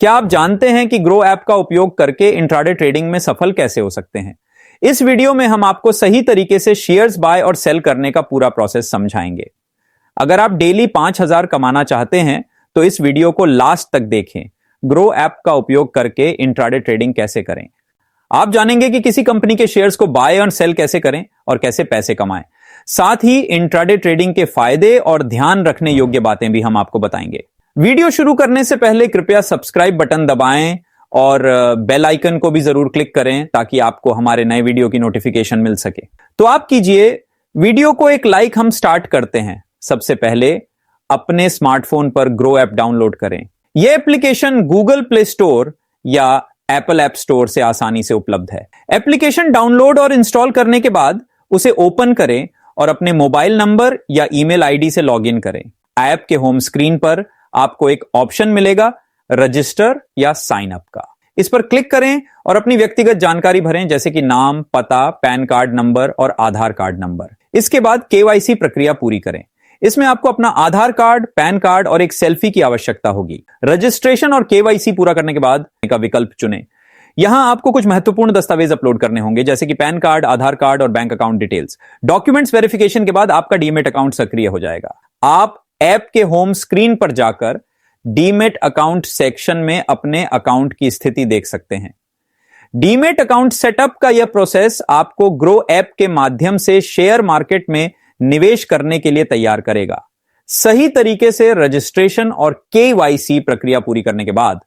क्या आप जानते हैं कि ग्रो ऐप का उपयोग करके इंट्राडे ट्रेडिंग में सफल कैसे हो सकते हैं? इस वीडियो में हम आपको सही तरीके से शेयर्स बाय और सेल करने का पूरा प्रोसेस समझाएंगे। अगर आप डेली 5,000 कमाना चाहते हैं तो इस वीडियो को लास्ट तक देखें। ग्रो ऐप का उपयोग करके इंट्राडे ट्रेडिंग कैसे करें। आप जानेंगे कि किसी कंपनी के शेयर्स को बाय और सेल कैसे करें और कैसे पैसे कमाएं। साथ ही इंट्राडे ट्रेडिंग के फायदे और ध्यान रखने योग्य बातें भी हम आपको बताएंगे। वीडियो शुरू करने से पहले कृपया सब्सक्राइब बटन दबाएं और बेल आइकन को भी जरूर क्लिक करें ताकि आपको हमारे नए वीडियो की नोटिफिकेशन मिल सके। तो आप कीजिए वीडियो को एक लाइक। हम स्टार्ट करते हैं। सबसे पहले अपने स्मार्टफोन पर ग्रो ऐप डाउनलोड करें। यह एप्लीकेशन गूगल प्ले स्टोर या एप्पल ऐप स्टोर से आसानी से उपलब्ध है। एप्लीकेशन डाउनलोड और इंस्टॉल करने के बाद उसे ओपन करें और अपने मोबाइल नंबर या ईमेल आईडी से लॉगिन करें। ऐप के होम स्क्रीन पर आपको एक ऑप्शन मिलेगा रजिस्टर या साइन अप का। इस पर क्लिक करें और अपनी व्यक्तिगत जानकारी भरें जैसे कि नाम, पता, पैन कार्ड नंबर और आधार कार्ड नंबर। इसके बाद केवाईसी प्रक्रिया पूरी करें। इसमें आपको अपना आधार कार्ड, पैन कार्ड और एक सेल्फी की आवश्यकता होगी। रजिस्ट्रेशन और केवाईसी पूरा करने के बाद का विकल्प चुनें। यहां आपको कुछ महत्वपूर्ण दस्तावेज अपलोड करने होंगे जैसे कि पैन कार्ड, आधार कार्ड और bank account details. Documents verification के बाद आपका डीमेट अकाउंट सक्रिय हो जाएगा। आप ऐप के होम स्क्रीन पर जाकर डीमेट अकाउंट सेक्शन में अपने अकाउंट की स्थिति देख सकते हैं। डीमेट अकाउंट सेटअप का यह प्रोसेस आपको ग्रो ऐप के माध्यम से शेयर मार्केट में निवेश करने के लिए तैयार करेगा। सही तरीके से रजिस्ट्रेशन और केवाईसी प्रक्रिया पूरी करने के बाद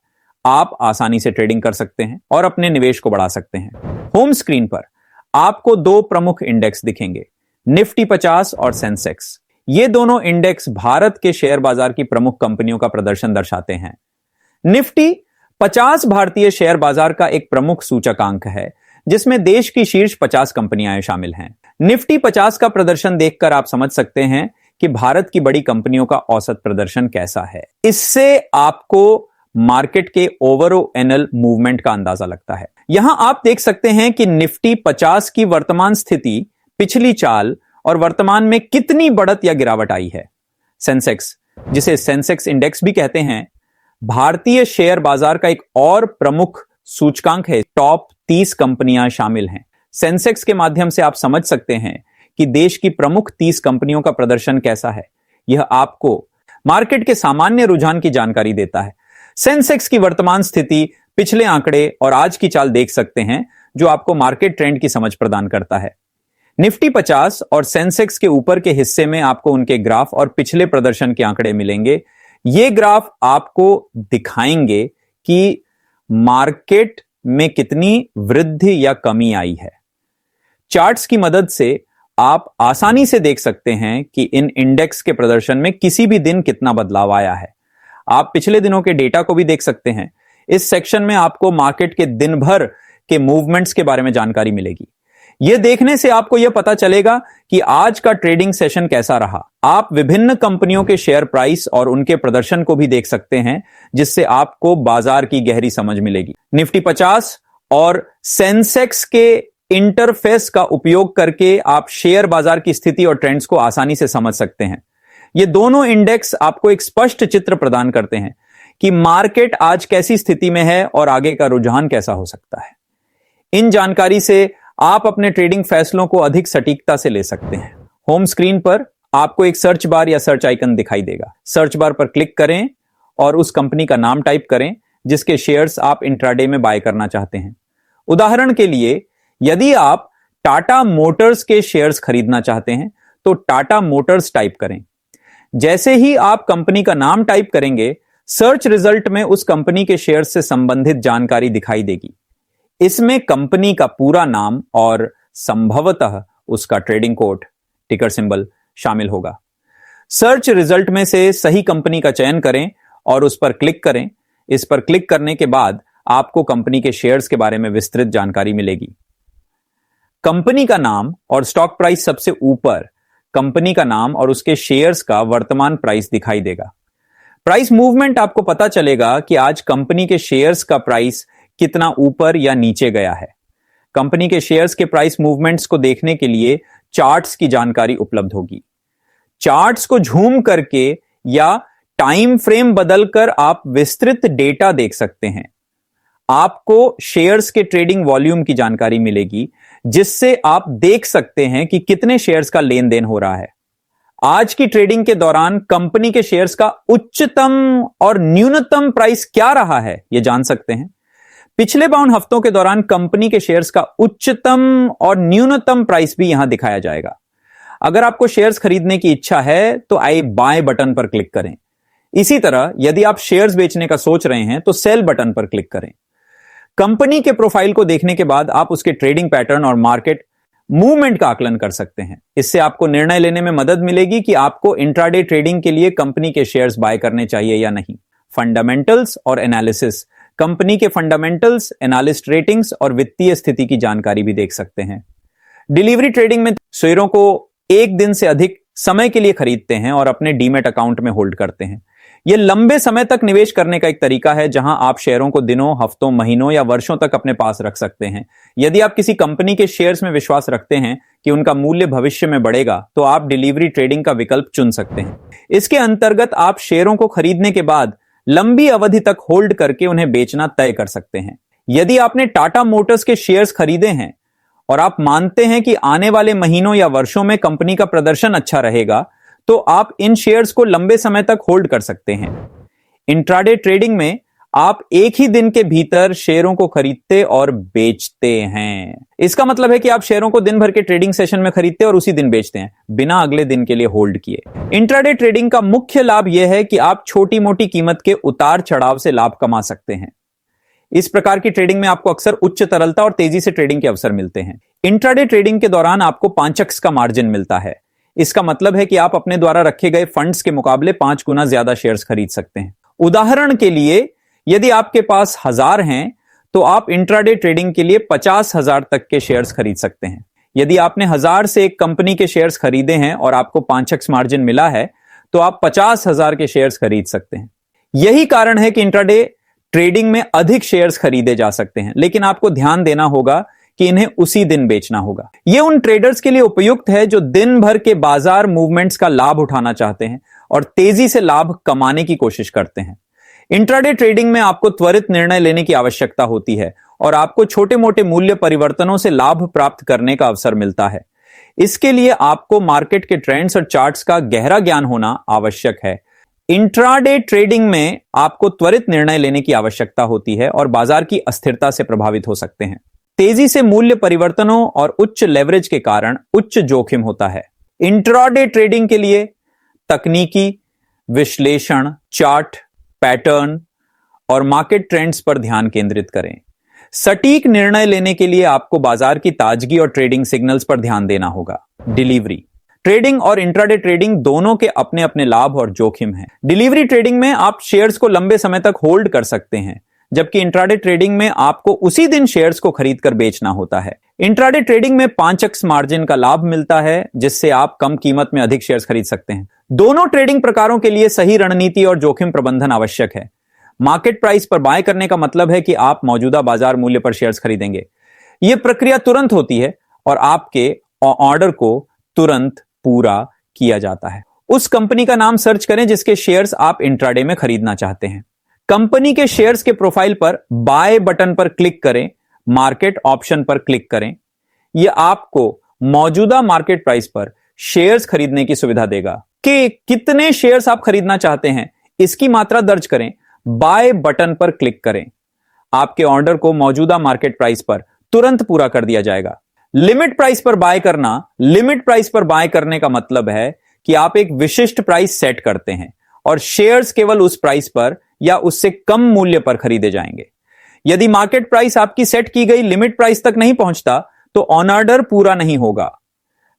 आप आसानी से ट्रेडिंग कर सकते हैं और अपने निवेश को बढ़ा सकते हैं। होम स्क्रीन पर आपको दो प्रमुख इंडेक्स दिखेंगे, निफ्टी 50 और सेंसेक्स। ये दोनों इंडेक्स भारत के शेयर बाजार की प्रमुख कंपनियों का प्रदर्शन दर्शाते हैं। निफ्टी 50 भारतीय शेयर बाजार का एक प्रमुख सूचकांक है जिसमें देश की शीर्ष 50 कंपनियां शामिल हैं। निफ्टी 50 का प्रदर्शन देखकर आप समझ सकते हैं कि भारत की बड़ी कंपनियों का औसत प्रदर्शन कैसा है। इससे आपको मार्केट के ओवरऑल मूवमेंट का अंदाजा लगता है। यहां आप देख सकते हैं कि निफ्टी 50 की वर्तमान स्थिति, पिछली चाल और वर्तमान में कितनी बढ़त या गिरावट आई है। सेंसेक्स, जिसे सेंसेक्स इंडेक्स भी कहते हैं, भारतीय शेयर बाजार का एक और प्रमुख सूचकांक है। टॉप 30 कंपनियां शामिल हैं। सेंसेक्स के माध्यम से आप समझ सकते हैं कि देश की प्रमुख 30 कंपनियों का प्रदर्शन कैसा है। यह आपको मार्केट के सामान्य रुझान की जानकारी देता है। सेंसेक्स की वर्तमान स्थिति, पिछले आंकड़े और आज की चाल देख सकते हैं जो आपको मार्केट ट्रेंड की समझ प्रदान करता है। निफ्टी 50 और सेंसेक्स के ऊपर के हिस्से में आपको उनके ग्राफ और पिछले प्रदर्शन के आंकड़े मिलेंगे। ये ग्राफ आपको दिखाएंगे कि मार्केट में कितनी वृद्धि या कमी आई है। चार्ट्स की मदद से आप आसानी से देख सकते हैं कि इन इंडेक्स के प्रदर्शन में किसी भी दिन कितना बदलाव आया है। आप पिछले दिनों के डेटा को भी देख सकते हैं। इस सेक्शन में आपको मार्केट के दिन भर के मूवमेंट्स के बारे में जानकारी मिलेगी। यह देखने से आपको यह पता चलेगा कि आज का ट्रेडिंग सेशन कैसा रहा। आप विभिन्न कंपनियों के शेयर प्राइस और उनके प्रदर्शन को भी देख सकते हैं जिससे आपको बाजार की गहरी समझ मिलेगी। निफ्टी 50 और सेंसेक्स के इंटरफेस का उपयोग करके आप शेयर बाजार की स्थिति और ट्रेंड्स को आसानी से समझ सकते हैं। ये दोनों इंडेक्स आपको एक स्पष्ट चित्र प्रदान करते हैं कि मार्केट आज कैसी स्थिति में है और आगे का रुझान कैसा हो सकता है। इन जानकारी से आप अपने ट्रेडिंग फैसलों को अधिक सटीकता से ले सकते हैं। होम स्क्रीन पर आपको एक सर्च बार या सर्च आइकन दिखाई देगा। सर्च बार पर क्लिक करें और उस कंपनी का नाम टाइप करें जिसके शेयर्स आप इंट्राडे में बाय करना चाहते हैं। उदाहरण के लिए, यदि आप टाटा मोटर्स के शेयर्स खरीदना चाहते हैं तो टाटा मोटर्स टाइप करें। जैसे ही आप कंपनी का नाम टाइप करेंगे, सर्च रिजल्ट में उस कंपनी के शेयर्स से संबंधित जानकारी दिखाई देगी। इसमें कंपनी का पूरा नाम और संभवतः उसका ट्रेडिंग कोड, टिकर सिंबल शामिल होगा। सर्च रिजल्ट में से सही कंपनी का चयन करें और उस पर क्लिक करें। इस पर क्लिक करने के बाद आपको कंपनी के शेयर्स के बारे में विस्तृत जानकारी मिलेगी। कंपनी का नाम और स्टॉक प्राइस सबसे ऊपर कंपनी का नाम और उसके शेयर्स का वर्तमान प्राइस दिखाई देगा। प्राइस मूवमेंट आपको पता चलेगा कि आज कंपनी के शेयर्स का प्राइस कितना ऊपर या नीचे गया है। कंपनी के शेयर्स के प्राइस मूवमेंट्स को देखने के लिए चार्ट्स की जानकारी उपलब्ध होगी। चार्ट्स को झूम करके या टाइम फ्रेम बदलकर आप विस्तृत डेटा देख सकते हैं। आपको शेयर्स के ट्रेडिंग वॉल्यूम की जानकारी मिलेगी, जिससे आप देख सकते हैं कि कितने शेयर्स का लेन देन हो रहा है। आज की ट्रेडिंग के दौरान कंपनी के शेयर्स का उच्चतम और न्यूनतम प्राइस क्या रहा है, यह जान सकते हैं। पिछले 52 हफ्तों के दौरान कंपनी के शेयर्स का उच्चतम और न्यूनतम प्राइस भी यहां दिखाया जाएगा। अगर आपको शेयर्स खरीदने की इच्छा है तो आई बाय बटन पर क्लिक करें। इसी तरह यदि आप शेयर्स बेचने का सोच रहे हैं तो सेल बटन पर क्लिक करें। कंपनी के प्रोफाइल को देखने के बाद आप उसके ट्रेडिंग पैटर्न और मार्केट मूवमेंट का आकलन कर सकते हैं। इससे आपको निर्णय लेने में मदद मिलेगी कि आपको इंट्राडे ट्रेडिंग के लिए कंपनी के शेयर्स बाय करने चाहिए या नहीं। फंडामेंटल्स और एनालिसिस, कंपनी के फंडामेंटल्स, एनालिस्ट रेटिंग्स और वित्तीय स्थिति की जानकारी भी देख सकते हैं। डिलीवरी ट्रेडिंग में शेयरों को एक दिन से अधिक समय के लिए खरीदते हैं और अपने डीमैट अकाउंट में होल्ड करते हैं। यह लंबे समय तक निवेश करने का एक तरीका है, जहां आप शेयरों को दिनों, हफ्तों, महीनों या वर्षों तक अपने पास रख सकते हैं। यदि आप किसी कंपनी के शेयर्स में विश्वास रखते हैं कि उनका मूल्य भविष्य में बढ़ेगा, तो आप डिलीवरी ट्रेडिंग का विकल्प चुन सकते हैं। इसके अंतर्गत आप शेयरों को खरीदने के बाद लंबी अवधि तक होल्ड करके उन्हें बेचना तय कर सकते हैं। यदि आपने टाटा मोटर्स के शेयर्स खरीदे हैं और आप मानते हैं कि आने वाले महीनों या वर्षों में कंपनी का प्रदर्शन अच्छा रहेगा, तो आप इन शेयर्स को लंबे समय तक होल्ड कर सकते हैं। इंट्राडे ट्रेडिंग में आप एक ही दिन के भीतर शेयरों को खरीदते और बेचते हैं। इसका मतलब है कि आप शेयरों को दिन भर के ट्रेडिंग सेशन में खरीदते और उसी दिन बेचते हैं, बिना अगले दिन के लिए होल्ड किए। इंट्राडे ट्रेडिंग का मुख्य लाभ यह है कि आप छोटी मोटी कीमत के उतार चढ़ाव से लाभ कमा सकते हैं। इस प्रकार की ट्रेडिंग में आपको अक्सर उच्च तरलता और तेजी से ट्रेडिंग के अवसर मिलते हैं। इंट्राडे ट्रेडिंग के दौरान आपको 5x का मार्जिन मिलता है। इसका मतलब है कि आप अपने द्वारा रखे गए फंड्स के मुकाबले 5 गुना ज्यादा शेयर्स खरीद सकते हैं। उदाहरण के लिए, यदि आपके पास 1000 हैं, तो आप इंट्राडे ट्रेडिंग के लिए 50,000 तक के शेयर्स खरीद सकते हैं। यदि आपने 1000 से एक कंपनी के शेयर्स खरीदे हैं और आपको 5x मार्जिन मिला है, तो आप 50,000 के शेयर्स खरीद सकते हैं। यही कारण है कि इंट्राडे ट्रेडिंग में अधिक शेयर्स खरीदे जा सकते हैं, लेकिन आपको ध्यान देना होगा कि इन्हें उसी दिन बेचना होगा। यह उन ट्रेडर्स के लिए उपयुक्त है जो दिन भर के बाजार मूवमेंट्स का लाभ उठाना चाहते हैं और तेजी से लाभ कमाने की कोशिश करते हैं। इंट्राडे ट्रेडिंग में आपको त्वरित निर्णय लेने की आवश्यकता होती है और आपको छोटे मोटे मूल्य परिवर्तनों से लाभ प्राप्त करने का अवसर मिलता है। इसके लिए आपको मार्केट के ट्रेंड्स और चार्ट्स का गहरा ज्ञान होना आवश्यक है। इंट्राडे ट्रेडिंग में आपको त्वरित निर्णय लेने की आवश्यकता होती है और बाजार की अस्थिरता से प्रभावित हो सकते हैं। तेजी से मूल्य परिवर्तनों और उच्च लेवरेज के कारण उच्च जोखिम होता है। इंट्राडे ट्रेडिंग के लिए तकनीकी विश्लेषण, चार्ट, पैटर्न और मार्केट ट्रेंड्स पर ध्यान केंद्रित करें। सटीक निर्णय लेने के लिए आपको बाजार की ताजगी और ट्रेडिंग सिग्नल्स पर ध्यान देना होगा। डिलीवरी ट्रेडिंग और इंट्राडे ट्रेडिंग दोनों के अपने अपने लाभ और जोखिम हैं। डिलीवरी ट्रेडिंग में आप शेयर्स को लंबे समय तक होल्ड कर सकते हैं, जबकि इंट्राडे ट्रेडिंग में आपको उसी दिन शेयर्स को खरीदकर बेचना होता है। इंट्राडे ट्रेडिंग में 5x मार्जिन का लाभ मिलता है, जिससे आप कम कीमत में अधिक शेयर्स खरीद सकते हैं। दोनों ट्रेडिंग प्रकारों के लिए सही रणनीति और जोखिम प्रबंधन आवश्यक है। मार्केट प्राइस पर बाय करने का मतलब है कि आप मौजूदा बाजार मूल्य पर शेयर्स खरीदेंगे। यह प्रक्रिया तुरंत होती है और आपके ऑर्डर को तुरंत पूरा किया जाता है। उस कंपनी का नाम सर्च करें जिसके शेयर्स आप इंट्राडे में खरीदना चाहते हैं। कंपनी के शेयर्स के प्रोफाइल पर बाय बटन पर क्लिक करें, मार्केट ऑप्शन पर क्लिक करें। यह आपको मौजूदा मार्केट प्राइस पर शेयर्स खरीदने की सुविधा देगा। कि कितने शेयर्स आप खरीदना चाहते हैं, इसकी मात्रा दर्ज करें, बाय बटन पर क्लिक करें। आपके ऑर्डर को मौजूदा मार्केट प्राइस पर तुरंत पूरा कर दिया जाएगा। लिमिट प्राइस पर बाय करना, लिमिट प्राइस पर बाय करने का मतलब है कि आप एक विशिष्ट प्राइस सेट करते हैं और शेयर्स केवल उस प्राइस पर या उससे कम मूल्य पर खरीदे जाएंगे। यदि मार्केट प्राइस आपकी सेट की गई लिमिट प्राइस तक नहीं पहुंचता, तो ऑन ऑर्डर पूरा नहीं होगा।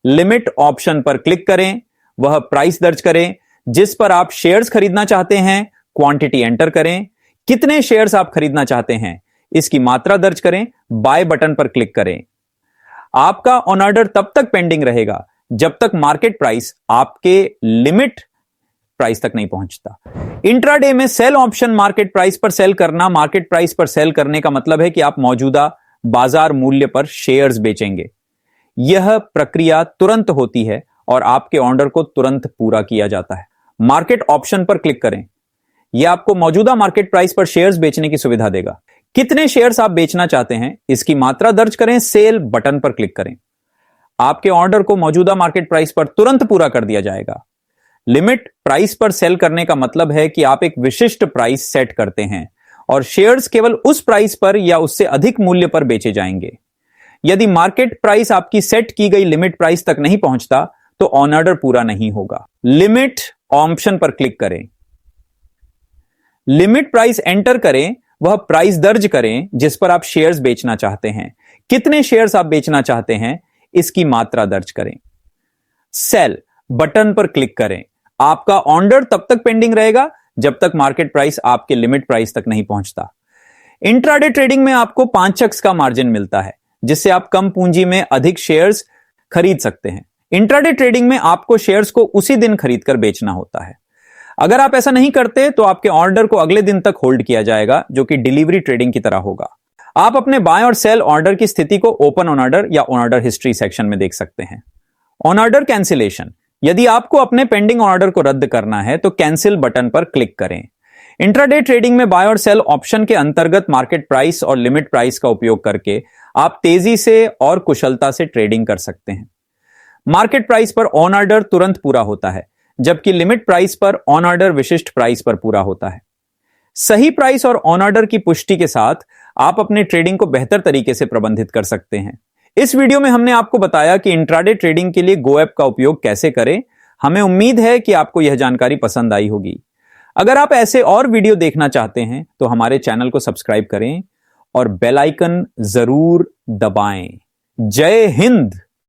लिमिट ऑप्शन पर क्लिक करें, वह प्राइस दर्ज करें जिस पर आप शेयर्स खरीदना चाहते हैं, क्वांटिटी एंटर करें, कितने शेयर्स आप खरीदना चाहते हैं, इसकी मात्रा दर्ज करें, बाय बटन पर क्लिक करें। आपका ऑन ऑर्डर तब तक पेंडिंग रहेगा जब तक मार्केट प्राइस आपके लिमिट प्राइस तक नहीं पहुंचता। इंट्राडे में सेल ऑप्शन मार्केट प्राइस पर सेल करना, मार्केट प्राइस पर सेल करने का मतलब है कि आप मौजूदा बाजार मूल्य पर शेयर्स बेचेंगे। यह प्रक्रिया तुरंत होती है और आपके ऑर्डर को तुरंत पूरा किया जाता है। मार्केट ऑप्शन पर क्लिक करें। यह आपको मौजूदा मार्केट प्राइस पर शेयर्स बेचने की सुविधा देगा। कितने शेयर्स आप बेचना चाहते हैं इसकी मात्रा दर्ज करें, सेल बटन पर क्लिक करें। आपके ऑर्डर को मौजूदा मार्केट प्राइस पर तुरंत पूरा कर दिया जाएगा। लिमिट प्राइस पर सेल करने का मतलब है कि आप एक विशिष्ट प्राइस सेट करते हैं और शेयर्स केवल उस प्राइस पर या उससे अधिक मूल्य पर बेचे जाएंगे। यदि मार्केट प्राइस आपकी सेट की गई लिमिट प्राइस तक नहीं पहुंचता तो ऑन ऑर्डर पूरा नहीं होगा। लिमिट ऑप्शन पर क्लिक करें। लिमिट प्राइस एंटर करें, वह प्राइस दर्ज करें जिस पर आप शेयर्स बेचना चाहते हैं। कितने शेयर्स आप बेचना चाहते हैं इसकी मात्रा दर्ज करें। सेल बटन पर क्लिक करें। आपका ऑर्डर तब तक पेंडिंग रहेगा जब तक मार्केट प्राइस आपके लिमिट प्राइस तक नहीं पहुंचता। इंट्राडे ट्रेडिंग में आपको 5x का मार्जिन मिलता है जिससे आप कम पूंजी में अधिक शेयर्स खरीद सकते हैं। इंट्राडे ट्रेडिंग में आपको शेयर्स को उसी दिन खरीदकर बेचना होता है। अगर आप ऐसा नहीं करते तो आपके ऑर्डर को अगले दिन तक होल्ड किया जाएगा, जो कि डिलीवरी ट्रेडिंग की तरह होगा। आप अपने बाय और सेल ऑर्डर की स्थिति को ओपन ऑन ऑर्डर या ऑन ऑर्डर हिस्ट्री सेक्शन में देख सकते हैं। ऑन ऑर्डर कैंसिलेशन, यदि आपको अपने पेंडिंग ऑर्डर को रद्द करना है तो कैंसिल बटन पर क्लिक करें। इंट्राडे ट्रेडिंग में बाय और सेल ऑप्शन के अंतर्गत मार्केट प्राइस और लिमिट प्राइस का उपयोग करके आप तेजी से और कुशलता से ट्रेडिंग कर सकते हैं। मार्केट प्राइस पर ऑन ऑर्डर तुरंत पूरा होता है, जबकि लिमिट प्राइस पर ऑन ऑर्डर विशिष्ट प्राइस पर पूरा होता है। सही प्राइस और ऑन ऑर्डर की पुष्टि के साथ आप अपने ट्रेडिंग को बेहतर तरीके से प्रबंधित कर सकते हैं। इस वीडियो में हमने आपको बताया कि इंट्राडे ट्रेडिंग के लिए गो ऐप का उपयोग कैसे करें। हमें उम्मीद है कि आपको यह जानकारी पसंद आई होगी। अगर आप ऐसे और वीडियो देखना चाहते हैं तो हमारे चैनल को सब्सक्राइब करें और बेल आइकन जरूर दबाएं। जय हिंद।